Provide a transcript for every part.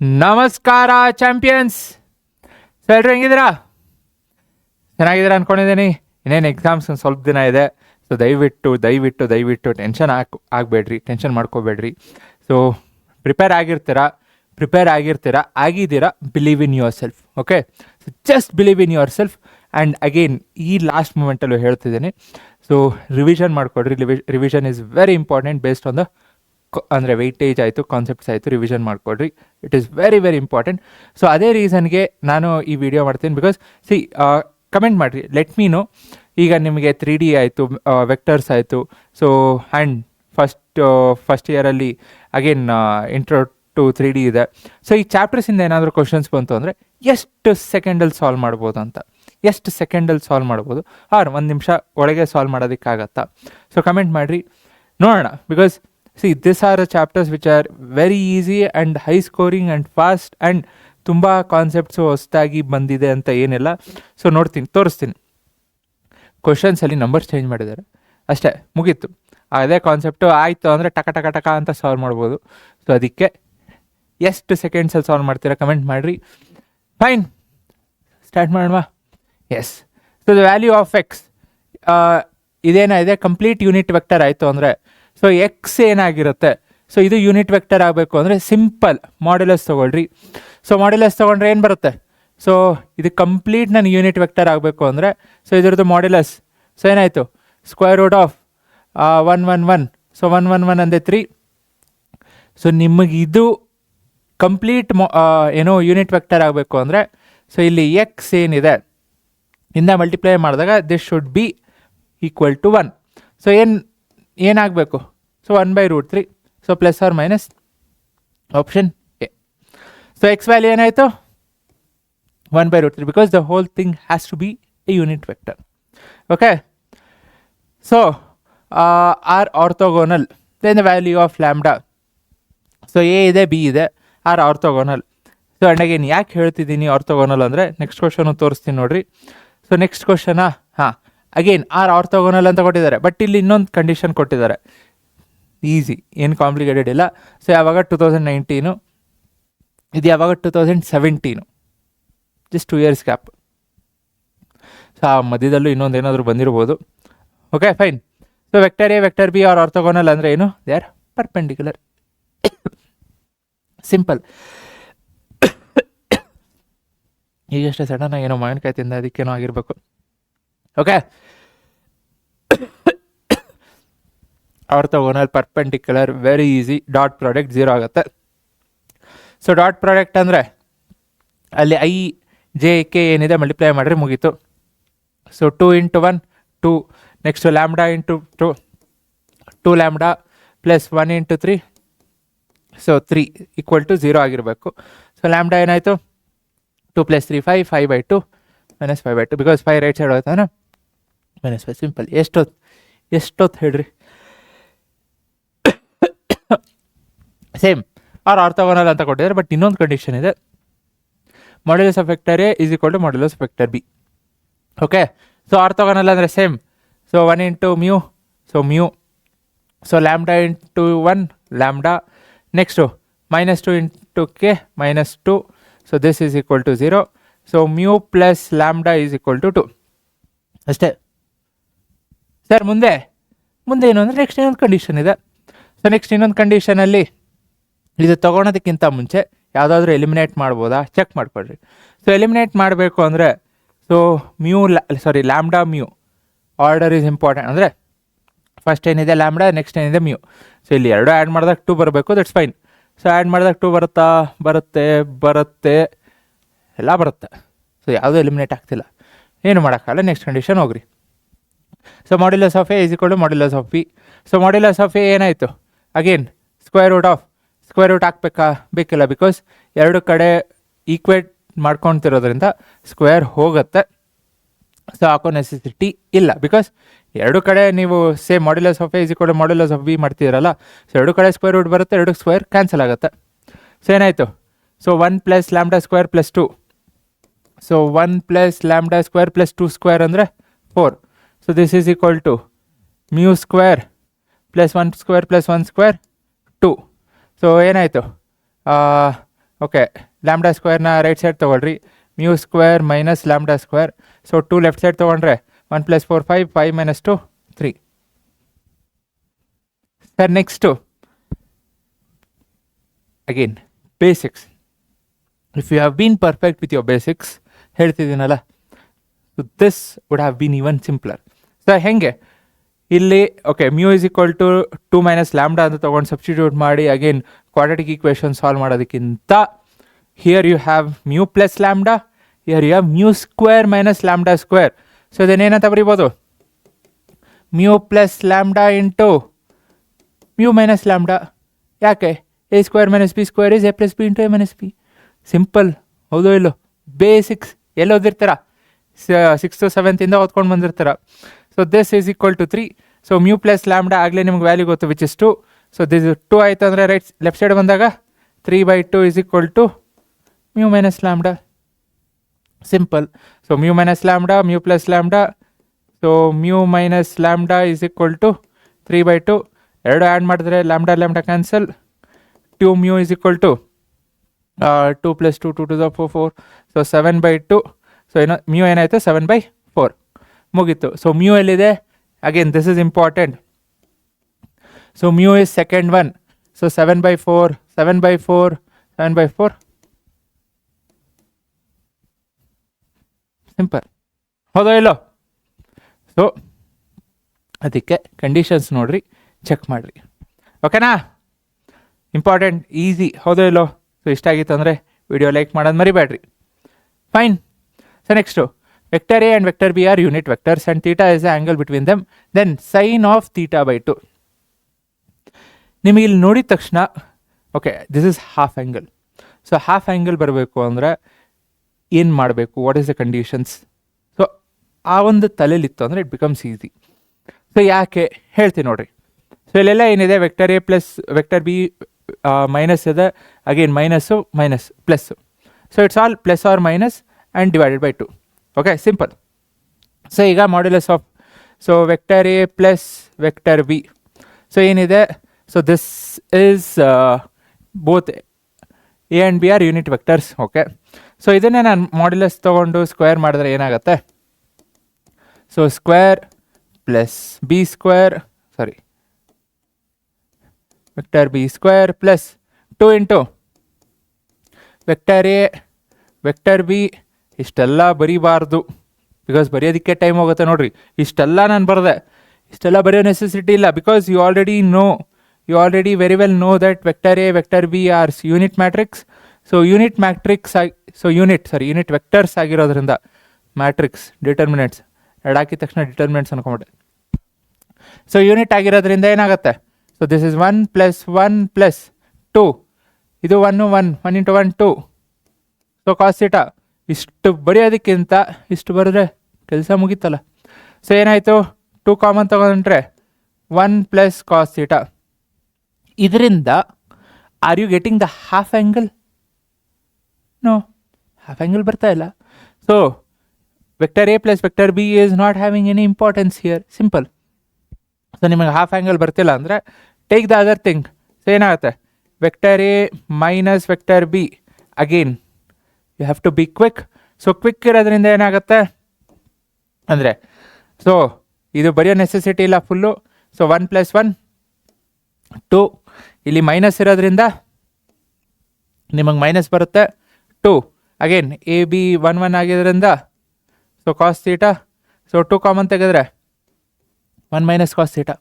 ನಮಸ್ಕಾರ champions. So ಎಲ್ಲರೂ ಹೆಂಗಿದ್ದೀರಾ? ಚೆನ್ನಾಗಿದ್ದೀರಾ ಅಂದ್ಕೊಂಡಿದ್ದೀನಿ. ಇನ್ನೇನು ಎಕ್ಸಾಮ್ಸ್ ಒಂದು ಸ್ವಲ್ಪ ದಿನ ಇದೆ. ಸೊ ದಯವಿಟ್ಟು ಟೆನ್ಷನ್ ಆಗಬೇಡ್ರಿ, ಟೆನ್ಷನ್ ಮಾಡ್ಕೋಬೇಡ್ರಿ. ಸೊ ಪ್ರಿಪೇರ್ ಆಗಿದ್ದೀರಾ, believe in your self. Okay, so just believe in your self. And again ಈ ಲಾಸ್ಟ್ ಮೂಮೆಂಟಲ್ಲೂ ಹೇಳ್ತಿದ್ದೀನಿ, ಸೊ ರಿವಿಷನ್ ಮಾಡಿಕೊಡ್ರಿ. Revision is very important. Based on the ಅಂದರೆ ವೆಯ್ಟೇಜ್ ಆಯಿತು, ಕಾನ್ಸೆಪ್ಟ್ಸ್ ಆಯಿತು, ರಿವಿಷನ್ ಮಾಡಿಕೊಡ್ರಿ. It is very very important. So ಅದೇ ರೀಸನ್ಗೆ ನಾನು ಈ ವಿಡಿಯೋ ಮಾಡ್ತೀನಿ. ಬಿಕಾಸ್ ಕಮೆಂಟ್ ಮಾಡಿರಿ, ಲೆಟ್ ಮೀ ನೋ. ಈಗ ನಿಮಗೆ 3D ಆಯಿತು, ವೆಕ್ಟರ್ಸ್ ಆಯಿತು. ಸೊ ಆ್ಯಂಡ್ ಫಸ್ಟ್ ಇಯರಲ್ಲಿ ಅಗೇನ್ ಇಂಟ್ರೋ ಟು 3D ಇದೆ. ಸೊ ಈ ಚಾಪ್ಟರ್ಸಿಂದ ಏನಾದರೂ ಕ್ವಶನ್ಸ್ ಬಂತು ಅಂದರೆ ಎಷ್ಟು ಸೆಕೆಂಡಲ್ಲಿ ಸಾಲ್ವ್ ಮಾಡ್ಬೋದು ಅಂತ, ಆರ್ 1 ನಿಮಿಷ ಒಳಗೆ ಸಾಲ್ವ್ ಮಾಡೋದಕ್ಕಾಗತ್ತಾ? ಸೊ ಕಮೆಂಟ್ ಮಾಡಿರಿ, ನೋಡೋಣ. Because these are the chapters which are very easy and high scoring and fast and ತುಂಬ ಕಾನ್ಸೆಪ್ಟ್ಸು ಹೊಸದಾಗಿ ಬಂದಿದೆ ಅಂತ ಏನಿಲ್ಲ. ಸೊ ತೋರಿಸ್ತೀನಿ. ಕ್ವಶನ್ಸಲ್ಲಿ ನಂಬರ್ಸ್ ಚೇಂಜ್ ಮಾಡಿದ್ದಾರೆ ಅಷ್ಟೇ, ಮುಗೀತು. ಅದೇ ಕಾನ್ಸೆಪ್ಟು ಆಯಿತು ಅಂದರೆ ಟಕ ಅಂತ ಸಾಲ್ವ್ ಮಾಡ್ಬೋದು. ಸೊ ಅದಕ್ಕೆ ಎಷ್ಟು ಸೆಕೆಂಡ್ಸಲ್ಲಿ ಸಾಲ್ವ್ ಮಾಡ್ತೀರಾ ಕಮೆಂಟ್ ಮಾಡಿರಿ. ಫೈನ್, ಸ್ಟಾರ್ಟ್ ಮಾಡೋಣ. Yes, so the value of X ಇದೇನಿದೆ, ಕಂಪ್ಲೀಟ್ ಯೂನಿಟ್ ವೆಕ್ಟರ್ ಆಯಿತು ಅಂದರೆ, ಸೊ ಎಕ್ಸ್ ಏನಾಗಿರುತ್ತೆ, ಸೊ ಇದು ಯೂನಿಟ್ ವೆಕ್ಟರ್ ಆಗಬೇಕು ಅಂದರೆ ಸಿಂಪಲ್ ಮಾಡ್ಯುಲಸ್ ತೊಗೊಳ್ರಿ. ಸೊ ಮಾಡ್ಯುಲಸ್ ತೊಗೊಂಡ್ರೆ ಏನು ಬರುತ್ತೆ? ಸೊ ಇದು ಕಂಪ್ಲೀಟ್ ನನ್ನ ಯೂನಿಟ್ ವೆಕ್ಟರ್ ಆಗಬೇಕು ಅಂದರೆ, ಸೊ ಇದ್ರದ್ದು ಮಾಡ್ಯುಲಸ್ ಸೊ ಏನಾಯಿತು, ಸ್ಕ್ವೇರ್ ರೂಟ್ ಆಫ್ 1 ಸೊ 1 ಅಂದರೆ 3. ಸೊ ನಿಮಗಿದು ಕಂಪ್ಲೀಟ್ ಏನೋ ಯೂನಿಟ್ ವೆಕ್ಟರ್ ಆಗಬೇಕು ಅಂದರೆ, ಸೊ ಇಲ್ಲಿ ಎಕ್ಸ್ ಏನಿದೆ ಇಂದ ಮಲ್ಟಿಪ್ಲೈ ಮಾಡಿದಾಗ this should be equal to 1. So ಏನಾಗಬೇಕು? So 1/√3. So plus or minus option A. So X value ಏನಾಯಿತು? 1/√3, because the whole thing has to be a unit vector. Okay, so are orthogonal, then the value of lambda. So A ಇದೆ, B ಇದೆ, are orthogonal. So and again ಯಾಕೆ ಹೇಳ್ತಿದ್ದೀನಿ orthogonal ಅಂದರೆ, next question ತೋರಿಸ್ತೀನಿ ನೋಡಿರಿ. So next ಕ್ವಶನಾ, again are orthogonal ಅಂತ ಕೊಟ್ಟಿದ್ದಾರೆ, ಬಟ್ ಇಲ್ಲಿ ಇನ್ನೊಂದು ಕಂಡೀಷನ್ ಕೊಟ್ಟಿದ್ದಾರೆ. ಈಸಿ, ಏನು ಕಾಂಪ್ಲಿಕೇಟೆಡ್ ಇಲ್ಲ. ಸೊ ಯಾವಾಗ 2019, ಇದು ಯಾವಾಗ 2017, ಜಸ್ಟ್ 2 years ಗ್ಯಾಪ್. ಸೊ ಆ ಮಧ್ಯದಲ್ಲೂ ಇನ್ನೊಂದು ಏನಾದರೂ ಬಂದಿರ್ಬೋದು. Okay fine. So vector A vector B are orthogonal ಅಂದರೆ ಏನು? They are perpendicular. ಸಿಂಪಲ್. ಈಗಷ್ಟೇ ಸಡನ್ನಾಗಿ ಏನೋ ಮಾವಿನಕಾಯಿ ತಿಂದ, ಅದಕ್ಕೇನೋ ಆಗಿರಬೇಕು. Okay, orthogonal, perpendicular, very easy. Dot product 0 ಆಗುತ್ತೆ. ಸೊ ಡಾಟ್ ಪ್ರಾಡಕ್ಟ್ ಅಂದರೆ ಅಲ್ಲಿ ಐ ಜೆ ಕೆ ಏನಿದೆ ಮಲ್ಟಿಪ್ಲೈ ಮಾಡಿದ್ರೆ ಮುಗೀತು. So 2 × 1 2, next lambda into 2 lambda plus 1 × 3, so 3 = 0 ಆಗಿರಬೇಕು. ಸೊ ಲ್ಯಾಂಬ್ಡಾ ಏನಾಯಿತು? 2 + 3 5/2 -5/2, ಬಿಕಾಸ್ 5 ರೈಟ್ ಸೈಡ್ ಹೋಯ್ತಾನ, -5. ಸಿಂಪಲ್. ಎಷ್ಟೊತ್ತು ಹೇಳ್ರಿ. ಸೇಮ್ ಆರ್ ಆರ್ಥೋಗೋನಲ್ ಅಂತ ಕೊಟ್ಟಿದ್ದಾರೆ, ಬಟ್ ಇನ್ನೊಂದು ಕಂಡೀಷನ್ ಇದೆ. Modulus of vector A is equal to modulus of vector B. Okay, so orthogonal ಅಂದರೆ same. So 1 × μ, so μ. So lambda into 1 lambda, next -2 × k -2. So this is equal to 0. So μ plus lambda is equal to 2. ಅಷ್ಟೇ sir. ಮುಂದೆ ಏನು ಅಂದರೆ next ಇನ್ನೊಂದು condition ಇದೆ. So next ಇನ್ನೊಂದು ಕಂಡೀಷನಲ್ಲಿ ಇದು ತೊಗೊಳೋದಕ್ಕಿಂತ ಮುಂಚೆ ಯಾವುದಾದ್ರೂ ಎಲಿಮಿನೇಟ್ ಮಾಡ್ಬೋದಾ ಚೆಕ್ ಮಾಡ್ಕೊಳ್ರಿ. ಸೊ ಎಲಿಮಿನೇಟ್ ಮಾಡಬೇಕು ಅಂದರೆ, so lambda mu order is important. ಅಂದರೆ ಫಸ್ಟ್ ಏನಿದೆ ಲ್ಯಾಂಬ್ಡಾ, ನೆಕ್ಸ್ಟ್ ಏನಿದೆ ಮ್ಯೂ. ಸೊ ಇಲ್ಲಿ 2 ಆ್ಯಡ್ ಮಾಡಿದಾಗ 2 ಬರಬೇಕು, ದಟ್ಸ್ ಫೈನ್. ಸೊ ಆ್ಯಡ್ ಮಾಡಿದಾಗ 2 ಬರುತ್ತೆ ಎಲ್ಲ ಬರುತ್ತೆ. ಸೊ ಯಾವುದೂ ಎಲಿಮಿನೇಟ್ ಆಗ್ತಿಲ್ಲ, ಏನು ಮಾಡೋಕ್ಕಾಗಲ್ಲ. ನೆಕ್ಸ್ಟ್ ಕಂಡೀಷನ್ ಹೋಗ್ರಿ. So modulus of A is equal to modulus of B. So modulus of A ಏನಾಯಿತು? ಅಗೇನ್ ಸ್ಕ್ವೇರ್ ರೂಟ್ ಬೇಕಿಲ್ಲ, ಬಿಕಾಸ್ 2 ಕಡೆ ಈಕ್ವೇಟ್ ಮಾಡ್ಕೊತಿರೋದ್ರಿಂದ ಸ್ಕ್ವೇರ್ ಹೋಗುತ್ತೆ. ಸೊ ಹಾಕೋ ನೆಸೆಸಿಟಿ ಇಲ್ಲ, ಬಿಕಾಸ್ 2 ಕಡೆ ನೀವು same modulus of A is equal to modulus of B ಮಾಡ್ತಿರಲ್ಲ. ಸೊ 2 ಕಡೆ ಸ್ಕ್ವೇರ್ ರೂಟ್ ಬರುತ್ತೆ, 2 ಸ್ಕ್ವೇರ್ ಕ್ಯಾನ್ಸಲ್ ಆಗುತ್ತೆ. ಸೊ ಏನಾಯಿತು? So 1 + lambda square + 2. So 1 + lambda square + 2 square ಅಂದರೆ 4. So this is equal to μ square + 1 square + 1 square 2. So ಏನಾಯಿತು? Okay lambda ಸ್ಕ್ವೇರ್ನ right side ತೊಗೊಳ್ರಿ, mu square minus lambda square. So 2 left side ತೊಗೊಂಡ್ರೆ 1 + 4 5, 5 - 2 3. Sir next again basics. If you have been perfect with your basics, ಹೇಳ್ತಿದ್ದೀನಲ್ಲ, so this would have been even simpler. So ಹೆಂಗೆ ಇಲ್ಲಿ okay mu is equal to 2 - lambda ಅಂತ ತೊಗೊಂಡು substitute ಮಾಡಿ again quadratic equation solve ಮಾಡೋದಕ್ಕಿಂತ here you have mu plus lambda, here you have mu square minus lambda square. So ಇದನ್ನೇನಂತ ಬರೀಬೋದು, mu plus lambda into mu minus lambda. ಯಾಕೆ A square minus B square is A plus B into A minus B. Simple, ಹೌದು ಇಲ್ಲೋ? Basics ಎಲ್ಲಿ ಓದಿರ್ತೀರ? 6th 7th ಓದ್ಕೊಂಡು ಬಂದಿರ್ತೀರ. So this is equal to 3. So mu plus lambda ಆಗಲೇ ನಿಮ್ಗೆ value ಗೊತ್ತು, ವಿಚ್ ಇಸ್ 2. ಸೊ ದಿಸ್ 2 ಆಯಿತು ಅಂದರೆ ಲೆಫ್ಟ್ ಸೈಡ್ ಬಂದಾಗ 3/2 is equal to mu minus lambda. Simple. So mu minus lambda, mu plus lambda. So mu minus lambda is equal to 3/2. ಎರಡು add ಮಾಡಿದ್ರೆ lambda lambda cancel. 2 mu is equal to 2 + 2 2 to the 4. So 7/2. So ಏನೋ mu ಏನಾಯಿತು 7/4 ಮುಗೀತು. So mu ಎಲ್ಲಿದೆ? Again this is important. So mu is second one. So 7/4 7/4 7/4. Simple, ಹೌದೋ ಇಲ್ಲೋ? So ಅದಕ್ಕೆ conditions ನೋಡ್ರಿ, check ಮಾಡಿರಿ. ಓಕೆನಾ? ಇಂಪಾರ್ಟೆಂಟ್, ಈಸಿ, ಹೌದೋ ಇಲ್ಲೋ? ಸೊ ಇಷ್ಟ ಆಗಿತ್ತು ಅಂದರೆ ವಿಡಿಯೋ ಲೈಕ್ ಮಾಡೋದು ಮರಿಬೇಡ್ರಿ. Fine. So next vector A and vector B are unit vectors and theta is the angle between them, then sine of θ/2. ನಿಮಗೆ ಇಲ್ಲಿ ನೋಡಿದ ತಕ್ಷಣ okay this is half angle. So half angle ಬರಬೇಕು ಅಂದರೆ ಏನು ಮಾಡಬೇಕು, what is the conditions? So ಆ ಒಂದು ತಲೆಯಲ್ಲಿತ್ತು ಅಂದರೆ ಇಟ್ ಬಿಕಮ್ಸ್ ಈಸಿ. ಸೊ ಯಾಕೆ ಹೇಳ್ತೀನಿ ನೋಡಿರಿ. ಸೊ ಇಲ್ಲೆಲ್ಲ ಏನಿದೆ, vector A plus vector B minus ಇದೆ, again minus minus plus. So it's all plus or minus and divided by 2. Okay simple. So ಈಗ modulus of so vector A plus vector B. So ಏನಿದೆ, so this is both A and B are unit vectors. Okay, so ಇದನ್ನೇ ನಾನು modulus ತೊಗೊಂಡು square ಮಾಡಿದ್ರೆ ಏನಾಗುತ್ತೆ? So square plus B square, sorry vector B square plus 2 into vector A vector B. ಇಷ್ಟೆಲ್ಲ ಬರೀಬಾರ್ದು, because ಬರೆಯೋದಕ್ಕೆ time ಹೋಗುತ್ತೆ ನೋಡಿರಿ. ಇಷ್ಟೆಲ್ಲ ನಾನು ಬರೆದೆ, ಇಷ್ಟೆಲ್ಲ ಬರೆಯೋ ನೆಸೆಸಿಟಿ ಇಲ್ಲ, because you already very well know that vector A vector B are unit matrix. So unit matrix ಆಗಿ ಯೂನಿಟ್ ವೆಕ್ಟರ್ಸ್ ಆಗಿರೋದ್ರಿಂದ ಮ್ಯಾಟ್ರಿಕ್ಸ್ ಡಿಟರ್ಮಿನೆಂಟ್ಸ್ ಎರಡು ಹಾಕಿದ ತಕ್ಷಣ ಡಿಟರ್ಮಿನೆಂಟ್ಸ್ ಅನ್ಕೊಂಬಿಟ್ಟೆ. ಸೊ ಯೂನಿಟ್ ಆಗಿರೋದ್ರಿಂದ ಏನಾಗುತ್ತೆ? So this is 1 + 1 + 2. ಇದು 1 1 1 × 1 2. ಸೊ ಕಾಸ್ ಥೀಟಾ ಇಷ್ಟು ಬರೆಯೋದಕ್ಕಿಂತ ಇಷ್ಟು ಬರೆದ್ರೆ ಕೆಲಸ ಮುಗೀತಲ್ಲ. ಸೊ ಏನಾಯಿತು, 2 ಕಾಮನ್ ತಗೊಂಡ್ರೆ 1 + ಕಾಸ್ ಥೀಟಾ. ಇದರಿಂದ are you getting the half angle? No, half angle ಬರ್ತಾ ಇಲ್ಲ. So vector A plus vector B is not having any importance here. Simple. So ನಿಮಗೆ ಹಾಫ್ ಆ್ಯಂಗಲ್ ಬರ್ತಿಲ್ಲ ಅಂದರೆ take the other thing. So ಏನಾಗುತ್ತೆ, vector A minus vector B. Again you have to be quick. So quick ಇರೋದ್ರಿಂದ ಏನಾಗುತ್ತೆ ಅಂದರೆ, so ಇದು ಬರೆಯೋ necessity ಇಲ್ಲ ಫುಲ್ಲು. ಸೊ 1 + 1 2. ಇಲ್ಲಿ ಮೈನಸ್ ಇರೋದ್ರಿಂದ ನಿಮಗೆ ಮೈನಸ್ ಬರುತ್ತೆ 2. ಅಗೇನ್ ಎ ಬಿ 1 1 ಆಗಿರೋದ್ರಿಂದ so cos theta. So 2 common ತೆಗೆದ್ರೆ 1 - ಕಾಸ್ ಥೀಟಾ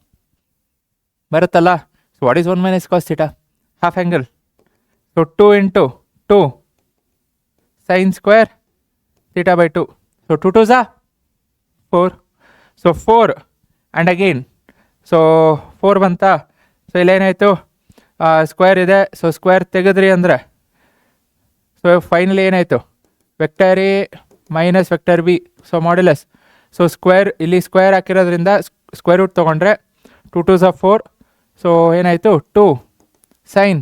ಬರುತ್ತಲ್ಲ. So what is 1 - cos theta? Half angle. So 2 into 2 sine square θ/2. So 2 2s are 4. So 4 and again so 4 ಬಂತಾ. So ಇಲ್ಲೇನಾಯಿತು, square ಇದೆ. So square ತೆಗೆದ್ರಿ ಅಂದರೆ so finally ಏನಾಯಿತು, vector A minus vector B. So modulus. So square ಇಲ್ಲಿ square ಹಾಕಿರೋದ್ರಿಂದ square root ತೊಗೊಂಡ್ರೆ 2 2s are 4. So ಏನಾಯಿತು 2 ಸೈನ್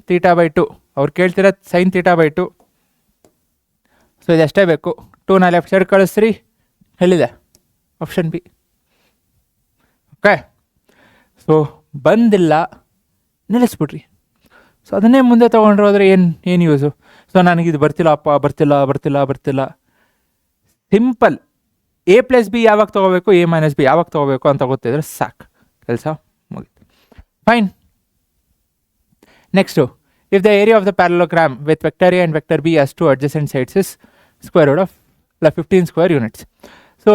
θ/2. ಅವ್ರು ಕೇಳ್ತಿರೋದು ಸೈನ್ θ/2. ಸೊ ಇದಷ್ಟೇ ಬೇಕು. 2ನ ಲೆಫ್ಟ್ ಸೈಡ್ ಕಳಿಸ್ರಿ, ಎಲ್ಲಿದೆ ಆಪ್ಷನ್ ಬಿ. ಓಕೆ, ಸೊ ಬಂದಿಲ್ಲ ನಿಲ್ಲಿಸ್ಬಿಡ್ರಿ. ಸೊ ಅದನ್ನೇ ಮುಂದೆ ತೊಗೊಂಡ್ರೆ ಹೋದರೆ ಏನು ಯೂಸು? ಸೊ ನನಗಿದು ಬರ್ತಿಲ್ಲ. ಸಿಂಪಲ್, A+B ಯಾವಾಗ ತೊಗೋಬೇಕು, A-B ಯಾವಾಗ ತೊಗೋಬೇಕು ಅಂತ ಗೊತ್ತಿದ್ರೆ ಸಾಕು, ಕೆಲಸ ಮುಗಿತು. Fine. Next, if the area of the parallelogram with vector A and vector B has two adjacent sides is square root of 15 square units. So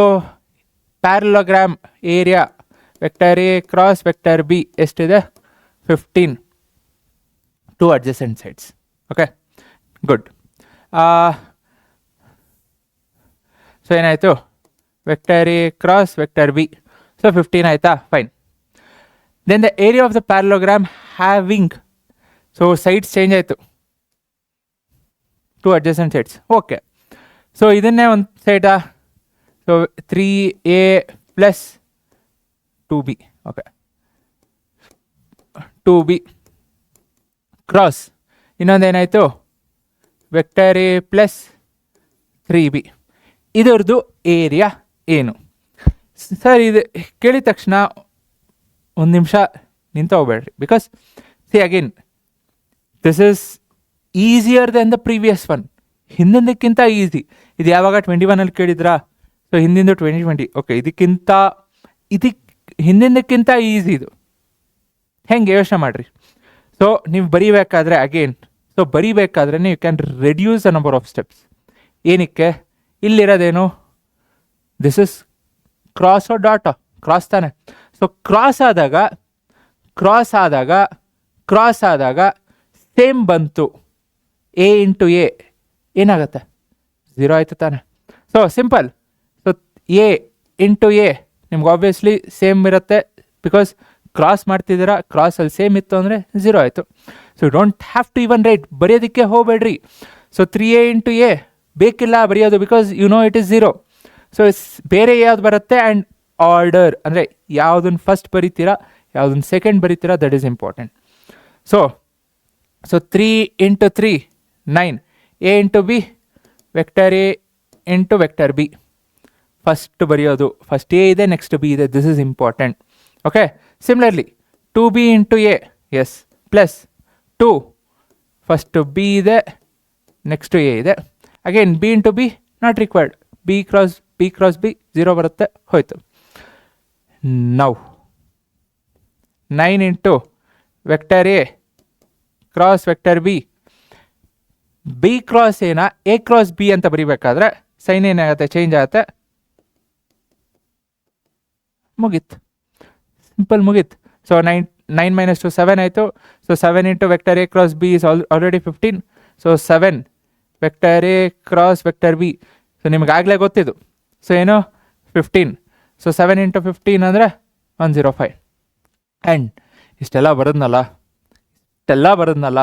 parallelogram area vector A cross vector B ಎಷ್ಟಿದೆ? 15, two adjacent sides. Okay, good. So ಏನಾಯಿತು? Vector A cross vector B, so 15 ಆಯಿತಾ? Fine. Then the area of the parallelogram having, so sides change ಆಯಿತು, to adjacent sides. Okay, so ಇದನ್ನೇ ಒಂದು ಸೈಡಾ? So 3A plus 2B. Okay, 2B cross ಇನ್ನೊಂದೇನಾಯಿತು? Vector A plus 3B. ಇದರದ್ದು area ಏನು? Sir ಇದು ಕೇಳಿದ ತಕ್ಷಣ ಒಂದು ನಿಮಿಷ ನಿಂತು ಹೋಗ್ಬೇಡ್ರಿ, because see again this is easier than the previous one. ಹಿಂದಿಂದಕ್ಕಿಂತ ಈಸಿ. ಇದು ಯಾವಾಗ 21 ಕೇಳಿದ್ರಾ? ಸೊ ಹಿಂದಿಂದು 2020. ಓಕೆ, ಇದಕ್ಕೆ ಹಿಂದಿಂದಕ್ಕಿಂತ ಈಸಿ ಇದು. ಹೆಂಗೆ ಯೋಚನೆ ಮಾಡಿರಿ. ಸೊ ನೀವು ಬರೀಬೇಕಾದ್ರೆ ಅಗೇನ್, ಸೊ ಬರೀಬೇಕಾದ್ರೆ ನೀವು can reduce the number of steps. ಏನಕ್ಕೆ? ಇಲ್ಲಿರೋದೇನು? This is cross or dot? Cross ತಾನೆ. ಸೊ ಕ್ರಾಸ್ ಆದಾಗ ಸೇಮ್ ಬಂತು. A ಇಂಟು A ಏನಾಗುತ್ತೆ? 0 ಆಯಿತು ತಾನೆ. So simple. So A into A ನಿಮ್ಗೆ ಆಬ್ವಿಯಸ್ಲಿ ಸೇಮ್ ಇರುತ್ತೆ, ಬಿಕಾಸ್ ಕ್ರಾಸ್ ಮಾಡ್ತಿದ್ದೀರಾ. ಕ್ರಾಸಲ್ಲಿ ಸೇಮ್ ಇತ್ತು ಅಂದರೆ 0 ಆಯಿತು. So you don't have to even write, ಬರೆಯೋದಕ್ಕೆ ಹೋಗಬೇಡ್ರಿ. ಸೊ 3A ಇಂಟು A ಬೇಕಿಲ್ಲ ಬರೆಯೋದು, because you know it is 0. So ಬೇರೆ ಯಾವ್ದು ಬರುತ್ತೆ ಆ್ಯಂಡ್ ಆರ್ಡರ್, ಅಂದರೆ ಯಾವುದನ್ನು ಫಸ್ಟ್ ಬರೀತೀರಾ, ಯಾವುದನ್ನು ಸೆಕೆಂಡ್ ಬರೀತೀರಾ, that is important. So 3 into 3 9. A into B vector A into vector B. First ಬರೆಯೋದು, ಫಸ್ಟ್ A ಇದೆ, ನೆಕ್ಸ್ಟ್ B ಇದೆ. This is important. Okay, similarly 2B into A, yes, plus 2. First B ಇದೆ, next A ಇದೆ. Again B into B not required. B cross B 0 ಬರುತ್ತೆ, ಹೋಯ್ತು. Now 9 into vector A cross vector B. B cross Aನ A cross B ಅಂತ ಬರೀಬೇಕಾದ್ರೆ sign ಏನಾಗುತ್ತೆ? Change ಆಗುತ್ತೆ. ಮುಗೀತು, simple ಮುಗೀತು. So 9 minus 2 7 ಆಯಿತು. So 7 into vector A cross B is already 15. So 7 vector A cross vector B. So ನಿಮ್ಗೆ ಆಗಲೇ ಗೊತ್ತಿದ್ದು. So ಏನು? 15. ಸೊ 7 ಇಂಟು 15 ಅಂದರೆ 105. ಆ್ಯಂಡ್ ಇಷ್ಟೆಲ್ಲ ಬರೋದ್ನಲ್ಲ